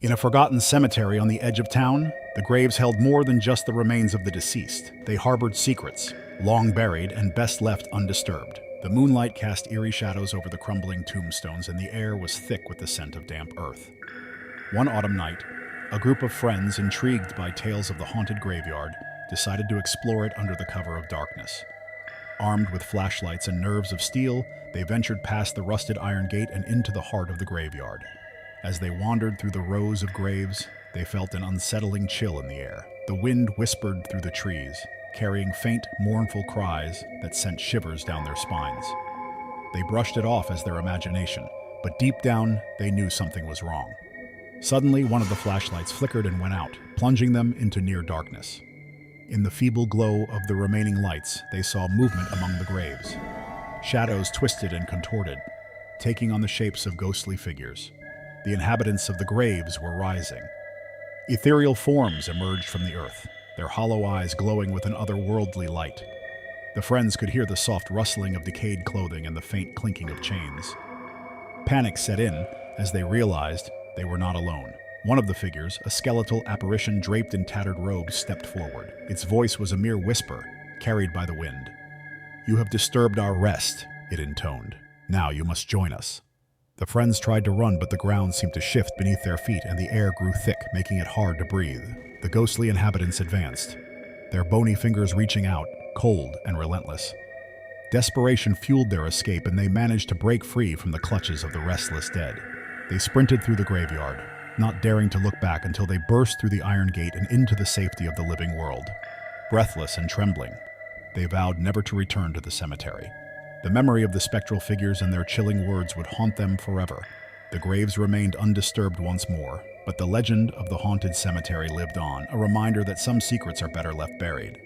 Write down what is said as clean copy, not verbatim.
In a forgotten cemetery on the edge of town, the graves held more than just the remains of the deceased. They harbored secrets, long buried and best left undisturbed. The moonlight cast eerie shadows over the crumbling tombstones, and the air was thick with the scent of damp earth. One autumn night, a group of friends, intrigued by tales of the haunted graveyard, decided to explore it under the cover of darkness. Armed with flashlights and nerves of steel, they ventured past the rusted iron gate and into the heart of the graveyard. As they wandered through the rows of graves, they felt an unsettling chill in the air. The wind whispered through the trees, carrying faint, mournful cries that sent shivers down their spines. They brushed it off as their imagination, but deep down, they knew something was wrong. Suddenly, one of the flashlights flickered and went out, plunging them into near darkness. In the feeble glow of the remaining lights, they saw movement among the graves. Shadows twisted and contorted, taking on the shapes of ghostly figures. The inhabitants of the graves were rising. Ethereal forms emerged from the earth, their hollow eyes glowing with an otherworldly light. The friends could hear the soft rustling of decayed clothing and the faint clinking of chains. Panic set in as they realized they were not alone. One of the figures, a skeletal apparition draped in tattered robes, stepped forward. Its voice was a mere whisper, carried by the wind. "You have disturbed our rest," it intoned. "Now you must join us." The friends tried to run, but the ground seemed to shift beneath their feet and the air grew thick, making it hard to breathe. The ghostly inhabitants advanced, their bony fingers reaching out, cold and relentless. Desperation fueled their escape, and they managed to break free from the clutches of the restless dead. They sprinted through the graveyard, not daring to look back until they burst through the iron gate and into the safety of the living world. Breathless and trembling, they vowed never to return to the cemetery. The memory of the spectral figures and their chilling words would haunt them forever. The graves remained undisturbed once more, but the legend of the haunted cemetery lived on, a reminder that some secrets are better left buried.